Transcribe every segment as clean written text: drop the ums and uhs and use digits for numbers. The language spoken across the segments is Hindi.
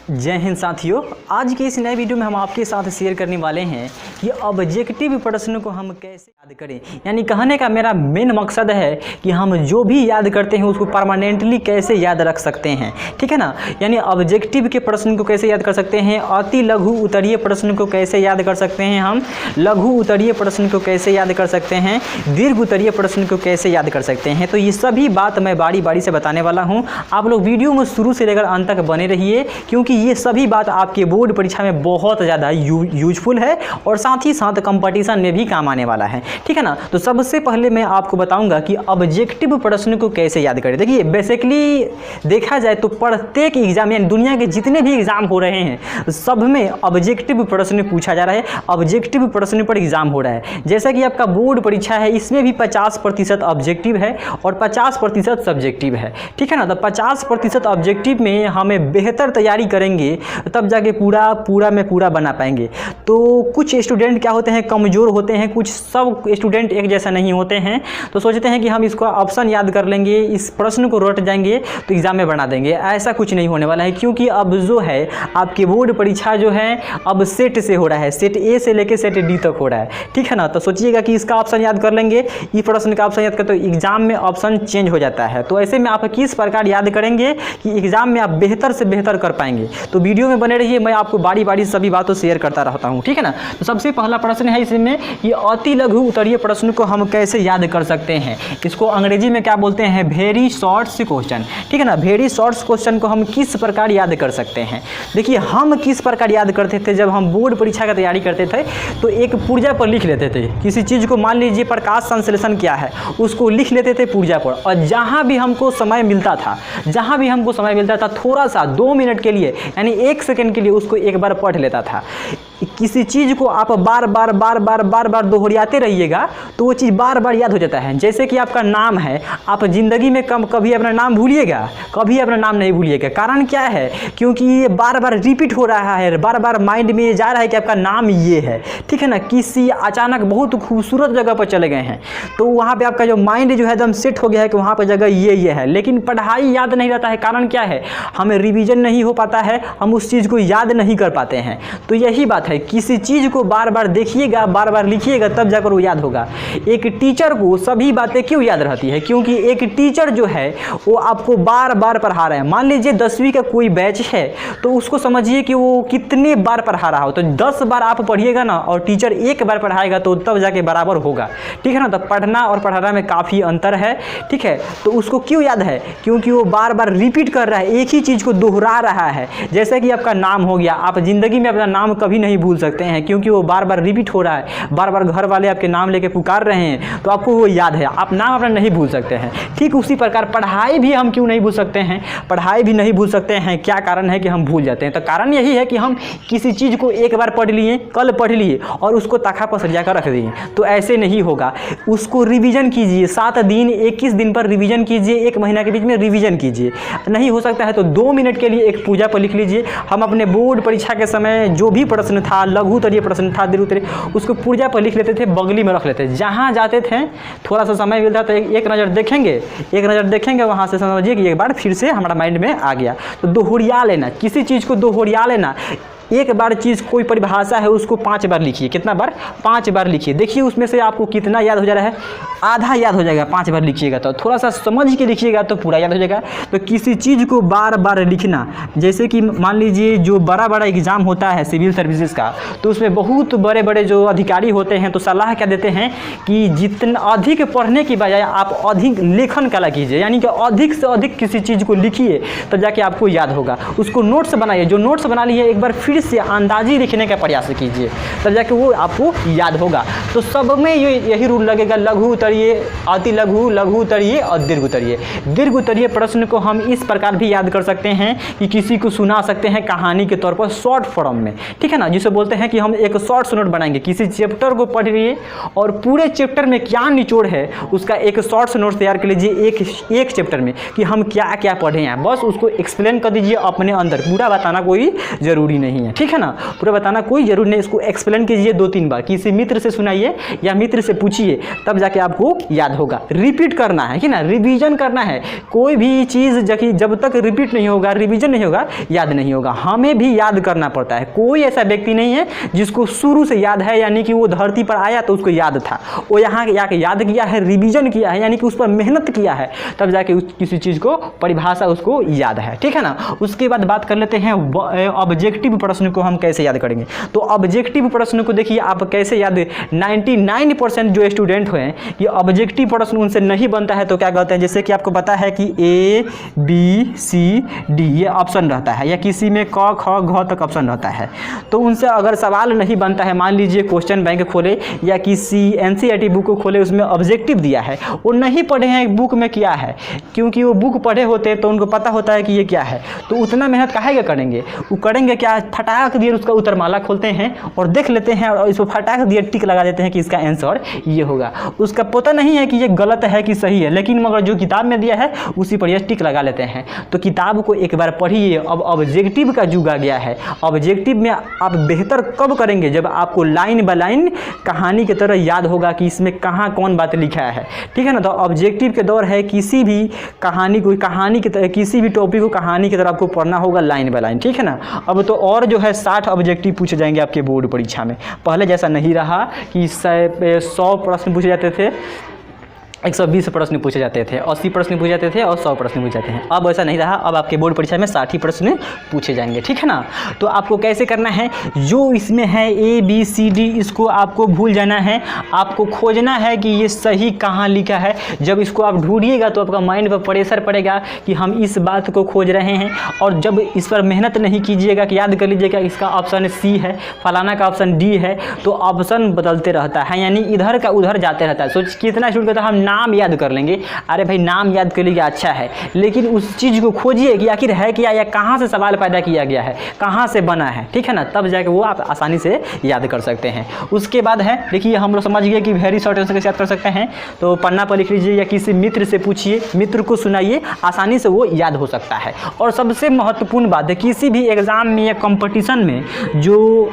जय हिंद साथियों, आज के इस नए वीडियो में हम आपके साथ शेयर करने वाले हैं कि ऑब्जेक्टिव प्रश्न को हम कैसे याद करें। यानी कहने का मेरा मेन मकसद है कि हम जो भी याद करते हैं उसको परमानेंटली कैसे याद रख सकते हैं, ठीक है ना। यानी ऑब्जेक्टिव के प्रश्न को कैसे याद कर सकते हैं, अति लघु उत्तरीय प्रश्न को कैसे याद कर सकते हैं, हम लघु उत्तरीय प्रश्न को कैसे याद कर सकते हैं, दीर्घ उत्तरीय प्रश्न को कैसे याद कर सकते हैं। तो ये सभी बात मैं बारी बारी से बताने वाला हूँ। आप लोग वीडियो में शुरू से लेकर अंत तक बने रहिए, क्योंकि ये सभी बात आपके बोर्ड परीक्षा में बहुत ज़्यादा यूजफुल है और साथ ही साथ कंपटीशन में भी काम आने वाला है, ठीक है ना। तो सबसे पहले मैं आपको बताऊंगा कि ऑब्जेक्टिव प्रश्न को कैसे याद करें। देखिए, बेसिकली देखा जाए तो प्रत्येक एग्जाम यानी दुनिया के जितने भी एग्जाम हो रहे हैं सब में ऑब्जेक्टिव प्रश्न पूछा जा रहा है, ऑब्जेक्टिव प्रश्न पर एग्जाम हो रहा है। जैसा कि आपका बोर्ड परीक्षा है, इसमें भी 50% ऑब्जेक्टिव है और 50% सब्जेक्टिव है, ठीक है ना। तो 50% ऑब्जेक्टिव में हमें बेहतर तैयारी करेंगे तब जाके पूरा में पूरा बना पाएंगे। तो कुछ स्टूडेंट क्या होते हैं, कमज़ोर होते हैं, कुछ सब स्टूडेंट एक जैसा नहीं होते हैं। तो सोचते हैं कि हम इसको ऑप्शन याद कर लेंगे, इस प्रश्न को रट जाएंगे तो एग्जाम में बना देंगे। ऐसा कुछ नहीं होने वाला है, क्योंकि अब जो है आपकी बोर्ड परीक्षा जो है अब सेट से हो रहा है, सेट ए से लेकर सेट डी तक हो रहा है, ठीक है ना। तो सोचिएगा कि इसका ऑप्शन याद कर लेंगे, इस प्रश्न का ऑप्शन याद कर, तो एग्जाम में ऑप्शन चेंज हो जाता है। तो ऐसे में आप किस प्रकार याद करेंगे कि एग्जाम में आप बेहतर से बेहतर कर पाएंगे। तो वीडियो में बने रहिए, मैं आपको बारी बारी सभी बातों शेयर करता रहता हूं, ठीक है ना। तो सबसे पहला प्रश्न है इसमें कि अति लघु उत्तरीय प्रश्न को हम कैसे याद कर सकते हैं। इसको अंग्रेजी में क्या बोलते हैं, वेरी शॉर्ट्स क्वेश्चन, ठीक है ना। वेरी शॉर्ट्स क्वेश्चन को हम किस प्रकार याद कर सकते हैं। देखिए, हम किस प्रकार याद करते थे जब हम बोर्ड परीक्षा की तैयारी करते थे, तो एक पुर्जा पर लिख लेते थे किसी चीज़ को। मान लीजिए प्रकाश संश्लेषण क्या है, उसको लिख लेते थे पुर्जा पर, और जहाँ भी हमको समय मिलता था थोड़ा सा 2 मिनट के लिए यानी 1 सेकंड के लिए उसको एक बार पढ़ लेता था। किसी चीज़ को आप बार बार दोहराते रहिएगा तो वो चीज़ बार बार याद हो जाता है। जैसे कि आपका नाम है, आप ज़िंदगी में कभी अपना नाम भूलिएगा, कभी अपना नाम नहीं भूलिएगा। कारण क्या है, क्योंकि ये बार बार रिपीट हो रहा है, बार बार माइंड में जा रहा है कि आपका नाम ये है, ठीक है ना। किसी अचानक बहुत खूबसूरत जगह पर चले गए हैं तो वहाँ पर आपका जो माइंड जो है एकदम सेट हो गया है कि वहाँ पर जगह ये है, लेकिन पढ़ाई याद नहीं रहता है। कारण क्या है, हमें रिविज़न नहीं हो पाता है, हम उस चीज़ को याद नहीं कर पाते हैं। तो यही बात है, किसी चीज़ को बार बार देखिएगा, बार बार लिखिएगा, तब जाकर वो याद होगा। एक टीचर को सभी बातें क्यों याद रहती है, क्योंकि एक टीचर जो है वो आपको बार बार पढ़ा रहा है। मान लीजिए 10वीं का कोई बैच है तो उसको समझिए कि वो कितने बार पढ़ा रहा हो। तो 10 बार आप पढ़िएगा ना और टीचर एक बार पढ़ाएगा तो तब जाके बराबर होगा, ठीक है ना। तो पढ़ना और पढ़ाना में काफ़ी अंतर है, ठीक है। तो उसको क्यों याद है, क्योंकि वो बार बार रिपीट कर रहा है, एक ही चीज़ को दोहरा रहा है। जैसे कि आपका नाम हो गया, आप ज़िंदगी में अपना नाम कभी नहीं भूल सकते हैं, क्योंकि वो बार बार रिपीट हो रहा है, बार बार घर वाले आपके नाम लेके पुकार रहे हैं तो आपको वो याद है, आप नाम अपना नहीं भूल सकते हैं। ठीक उसी प्रकार पढ़ाई भी हम क्यों नहीं भूल सकते हैं, पढ़ाई भी नहीं भूल सकते हैं। क्या कारण है कि हम भूल जाते हैं, तो कारण यही है कि हम किसी चीज़ को एक बार पढ़ लिए, कल पढ़ लिए और उसको तख्ता पर सजा कर रख दिए। तो ऐसे नहीं होगा, उसको रिवीजन कीजिए, 7 दिन 21 दिन पर रिवीजन कीजिए, 1 महीना के बीच में रिवीजन कीजिए। नहीं हो सकता है तो 2 मिनट के लिए एक पूजा पर लिख लीजिए। हम अपने बोर्ड परीक्षा के समय जो भी प्रश्न था, लघु उत्तरीय प्रश्न था, दीर्घ उत्तरीय, उसको पुर्जा पर लिख लेते थे, बगली में रख लेते थे। जहाँ जाते थे थोड़ा सा समय मिलता तो एक नज़र देखेंगे, वहाँ से समझिए कि एक बार फिर से हमारा माइंड में आ गया। तो दोहरिया लेना, किसी चीज़ को दोहरिया लेना। एक बार चीज़ कोई परिभाषा है उसको 5 बार लिखिए। कितना बार, 5 बार लिखिए। देखिए उसमें से आपको कितना याद हो जा रहा है, आधा याद हो जाएगा 5 बार लिखिएगा। तो थोड़ा सा समझ के लिखिएगा तो पूरा याद हो जाएगा। तो किसी चीज़ को बार बार लिखना, जैसे कि मान लीजिए जो बड़ा एग्ज़ाम होता है सिविल सर्विसेज का, तो उसमें बहुत बड़े जो अधिकारी होते हैं तो सलाह क्या देते हैं कि जितना अधिक पढ़ने की बजाय आप अधिक लेखन कला कीजिए, यानी कि अधिक से अधिक किसी चीज़ को लिखिए तब जाके आपको याद होगा। उसको नोट्स बनाइए, जो नोट्स बना लिए एक बार फिर से अंदाजी लिखने का प्रयास कीजिए, तब जाके वो आपको याद होगा। तो सब में यही रूल लगेगा, लघु उत्तरीय, अति लघु, लघु उत्तरीय और दीर्घ उत्तरीय। दीर्घ उत्तरीय प्रश्न को हम इस प्रकार भी याद कर सकते हैं कि किसी को सुना सकते हैं कहानी के तौर पर शॉर्ट फॉर्म में, ठीक है ना। जिसे बोलते हैं कि हम एक शॉर्ट नोट बनाएंगे, किसी चैप्टर को पढ़ लिए और पूरे चैप्टर में क्या निचोड़ है उसका एक शॉर्ट नोट तैयार कर लीजिए एक चैप्टर में कि हम क्या क्या पढ़े हैं। बस उसको एक्सप्लेन कर दीजिए अपने अंदर, पूरा बताना कोई ज़रूरी नहीं है। नहीं है, ठीक है ना। पूरा बताना कोई जरूरी नहीं, इसको एक्सप्लेन कीजिए 2-3 बार, किसी मित्र से सुनाइए या मित्र से पूछिए, तब जाके आपको याद होगा। रिपीट करना है कि ना, रिवीजन करना है। कोई भी चीज़ जब तक रिपीट नहीं होगा, रिवीजन नहीं होगा, याद नहीं होगा। हमें भी याद करना पड़ता है। कोई ऐसा व्यक्ति नहीं है जिसको शुरू से याद है, यानी कि वो धरती पर आया तो उसको याद था, वो यहाँ आके याद किया है, रिवीजन किया है, यानी कि उस पर मेहनत किया है, तब जाके किसी चीज़ को परिभाषा उसको याद है, ठीक है ना। उसके बाद बात कर लेते हैं ऑब्जेक्टिव प्रश्न को हम कैसे याद करेंगे। तो ऑब्जेक्टिव प्रश्न को देखिए आप कैसे याद, 99% जो स्टूडेंट हैं ये ऑब्जेक्टिव प्रश्न उनसे नहीं बनता है, तो क्या कहते हैं, जैसे कि आपको पता है कि ABCD ये ऑप्शन रहता है, या किसी में क ख घ तक ऑप्शन रहता है, तो उनसे अगर सवाल नहीं बनता है, मान लीजिए क्वेश्चन बैंक खोले या किसी NCERT बुक को खोले, उसमें ऑब्जेक्टिव दिया है, वो नहीं पढ़े हैं बुक में क्या है, क्योंकि वो बुक पढ़े होते हैं तो उनको पता होता है कि ये क्या है, तो उतना मेहनत काहे करेंगे। वो करेंगे क्या, फटाक दिए उसका उत्तरमाला खोलते हैं और देख लेते हैं और इसको फटाक दिए टिक लगा देते हैं कि इसका आंसर ये होगा। उसका पता नहीं है कि ये गलत है कि सही है, लेकिन मगर जो किताब में दिया है उसी पर ये टिक लगा लेते हैं। तो किताब को एक बार पढ़िए। अब ऑब्जेक्टिव का युग आ गया है। ऑब्जेक्टिव में आप बेहतर कब करेंगे, जब आपको लाइन बाय लाइन कहानी की तरह याद होगा कि इसमें कहाँ कौन बात लिखा है, ठीक है ना। तो ऑब्जेक्टिव के दौर है किसी भी कहानी की तरह, किसी भी टॉपिक को कहानी की तरह आपको पढ़ना होगा लाइन बाय लाइन, ठीक है ना। अब तो और जो है 60 ऑब्जेक्टिव पूछे जाएंगे आपके बोर्ड परीक्षा में। पहले जैसा नहीं रहा कि 100 प्रश्न पूछे जाते थे, 120 प्रश्न पूछे जाते थे, 80 प्रश्न पूछे जाते थे और 100 प्रश्न पूछे जाते हैं। अब ऐसा नहीं रहा, अब आपके बोर्ड परीक्षा में 60 प्रश्न पूछे जाएंगे, ठीक है ना। तो आपको कैसे करना है, जो इसमें है ABCD इसको आपको भूल जाना है। आपको खोजना है कि ये सही कहाँ लिखा है। जब इसको आप ढूंढिएगा तो आपका माइंड पर प्रेशर पड़ेगा कि हम इस बात को खोज रहे हैं, और जब इस पर मेहनत नहीं कीजिएगा कि याद कर लीजिएगा इसका ऑप्शन C है, फलाना का ऑप्शन D है, तो ऑप्शन बदलते रहता है, यानी इधर का उधर जाते रहता है। सोच कितना शुरू करता है, हम नाम याद कर लेंगे, अरे भाई नाम याद कर लीजिए अच्छा है, लेकिन उस चीज़ को खोजिए कि आखिर है क्या, या कहाँ से सवाल पैदा किया गया है, कहाँ से बना है, ठीक है ना। तब जाके वो आप आसानी से याद कर सकते हैं। उसके बाद है, देखिए हम लोग समझ गए कि वेरी शॉर्ट आंसर कैसे याद कर सकते हैं। तो पन्ना पर लिख लीजिए या किसी मित्र से पूछिए, मित्र को सुनाइए, आसानी से वो याद हो सकता है। और सबसे महत्वपूर्ण बात है, किसी भी एग्ज़ाम में या कंपटीशन में जो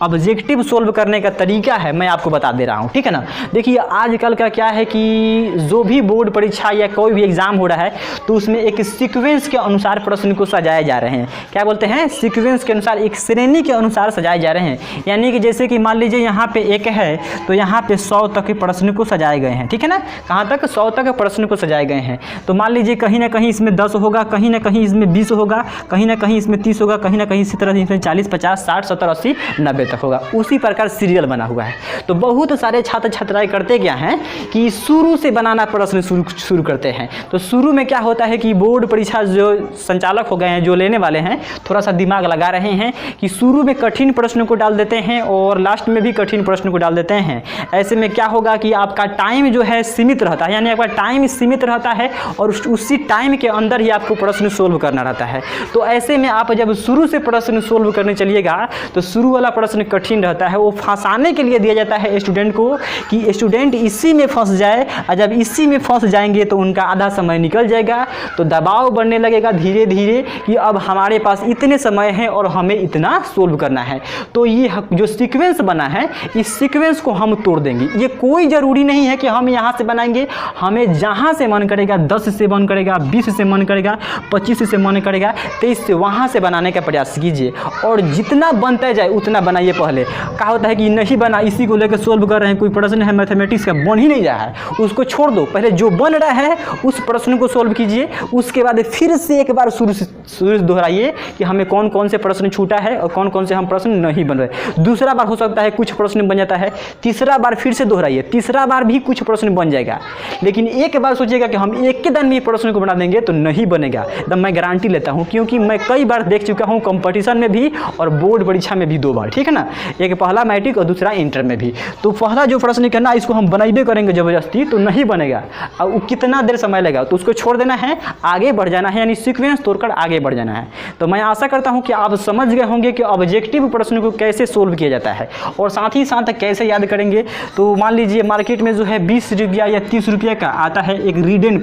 ऑब्जेक्टिव सोल्व करने का तरीका है मैं आपको बता दे रहा हूँ, ठीक है ना। देखिए आजकल का क्या है कि जो भी बोर्ड परीक्षा या कोई भी एग्ज़ाम हो रहा है तो उसमें एक सीक्वेंस के अनुसार प्रश्न को सजाए जा रहे हैं। क्या बोलते हैं, सीक्वेंस के अनुसार, एक श्रेणी के अनुसार सजाए जा रहे हैं। यानी कि जैसे कि मान लीजिए यहाँ पे 1 है तो यहाँ पे 100 तक के प्रश्न को सजाए गए हैं, ठीक है ना। कहाँ तक, 100 तक प्रश्न को सजाए गए हैं। तो मान लीजिए कहीं ना कहीं इसमें 10 होगा, कहीं ना कहीं इसमें 20 होगा, कहीं ना कहीं इसमें 30 होगा, कहीं ना कहीं इसी तरह इसमें 40, 50, 60, 70, 80, 90 तक होगा। उसी प्रकार सीरियल बना हुआ है। तो बहुत सारे छात्र छात्राएं करते क्या हैं कि शुरू से बनाना प्रश्न शुरू करते हैं। तो शुरू में क्या होता है कि बोर्ड परीक्षा जो संचालक हो गए हैं, जो लेने वाले हैं, थोड़ा सा दिमाग लगा रहे हैं कि शुरू में कठिन प्रश्न को डाल देते हैं और लास्ट में भी कठिन प्रश्न को डाल देते हैं। ऐसे में क्या होगा कि आपका टाइम जो है सीमित रहता है, यानी आपका टाइम सीमित रहता है और उसी टाइम के अंदर ही आपको प्रश्न सोल्व करना रहता है। तो ऐसे में आप जब शुरू से प्रश्न सोल्व करने चलिएगा तो शुरू वाला प्रश्न कठिन रहता है। वो फंसाने के लिए दिया जाता है स्टूडेंट को कि स्टूडेंट इसी में फंस जाए, और जब इसी में फंस जाएंगे तो उनका आधा समय निकल जाएगा, तो दबाव बढ़ने लगेगा धीरे धीरे कि अब हमारे पास इतने समय है और हमें इतना सोल्व करना है। तो ये जो सीक्वेंस बना है, इस सीक्वेंस को हम तोड़ देंगे। ये कोई ज़रूरी नहीं है कि हम यहाँ से बनाएंगे, हमें जहाँ से मन करेगा, 10 से मन करेगा, 20 से मन करेगा, 25 से मन करेगा, 23 से वहाँ से बनाने का प्रयास कीजिए। और जितना बनता जाए उतना बनाइए। पहले कहा होता है कि नहीं बना, इसी को लेकर सोल्व कर रहे हैं, कोई प्रश्न है मैथमेटिक्स का बन ही नहीं रहा है, उसको छोड़ दो, पहले जो बन रहा है उस प्रश्न को सोल्व कीजिए। उसके बाद फिर से एक बार शुरू से दोहराइए कि हमें कौन कौन से प्रश्न छूटा है और कौन कौन से हम प्रश्न नहीं बन रहे। दूसरा बार हो सकता है कुछ प्रश्न बन जाता है, तीसरा बार फिर से दोहराइए, तीसरा बार भी कुछ प्रश्न बन जाएगा। लेकिन एक बार सोचिएगा कि हम एक के दिन में प्रश्न को बना देंगे तो नहीं बनेगा, एकदम मैं गारंटी लेता हूँ, क्योंकि मैं कई बार देख चुका हूँ कंपटीशन में भी और बोर्ड परीक्षा में भी 2 बार, ठीक है ना। ना, एक पहला मैट्रिक और दूसरा इंटर में भी। तो पहला जो प्रश्न करना इसको हम बनाइबे करेंगे ज़बरदस्ती तो नहीं बनेगा, अब वो कितना देर समय लगेगा तो उसको छोड़ देना है, आगे बढ़ जाना है, यानी सीक्वेंस तोड़कर आगे बढ़ जाना है। तो मैं आशा करता हूँ कि आप समझ गए होंगे कि ऑब्जेक्टिव प्रश्न को कैसे सोल्व किया जाता है और साथ ही साथ कैसे याद करेंगे। तो मान लीजिए मार्केट में जो है 20 रुपया या 30 रुपये का आता है एक रीडन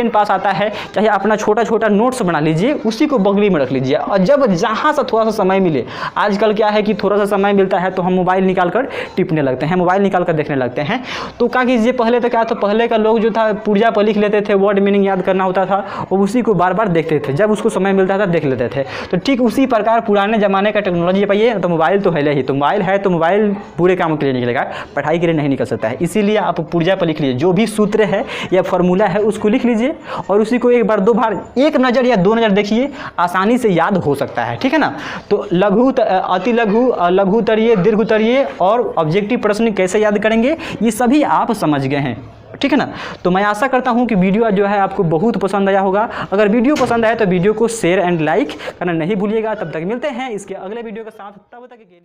पास आता है, चाहे अपना छोटा छोटा नोट्स बना लीजिए, उसी को बगली में रख लीजिए और जब जहाँ से थोड़ा सा समय मिले, आजकल क्या है कि थोड़ा सा समय मिलता है तो हम मोबाइल निकाल कर टिपने लगते हैं, मोबाइल निकाल कर देखने लगते हैं। तो क्या कीजिए, पहले तो क्या था, पहले का लोग जो था पुर्जा पर लिख लेते थे, वर्ड मीनिंग याद करना होता था और उसी को बार बार देखते थे, जब उसको समय मिलता था देख लेते थे। तो ठीक उसी प्रकार पुराने ज़माने का टेक्नोलॉजी पाइए तो मोबाइल तो है ही, तो मोबाइल है तो मोबाइल पूरे काम के लिए निकलेगा, पढ़ाई के लिए नहीं निकल सकता है। इसीलिए आप पुर्जा पर लिख लीजिए, जो भी सूत्र है या फॉर्मूला है उसको लिख लीजिए और उसी को एक बार दो बार एक नज़र या दो नज़र देखिए, आसानी से याद हो सकता है, ठीक है ना। तो लघु, अति लघु, लघु उतरिए, दीर्घ उतरिए और ऑब्जेक्टिव प्रश्न कैसे याद करेंगे ये सभी आप समझ गए हैं, ठीक है ना। तो मैं आशा करता हूं कि वीडियो जो है आपको बहुत पसंद आया होगा। अगर वीडियो पसंद आए तो वीडियो को शेयर एंड लाइक करना नहीं भूलिएगा। तब तक मिलते हैं इसके अगले वीडियो के साथ, तब तक के लिए।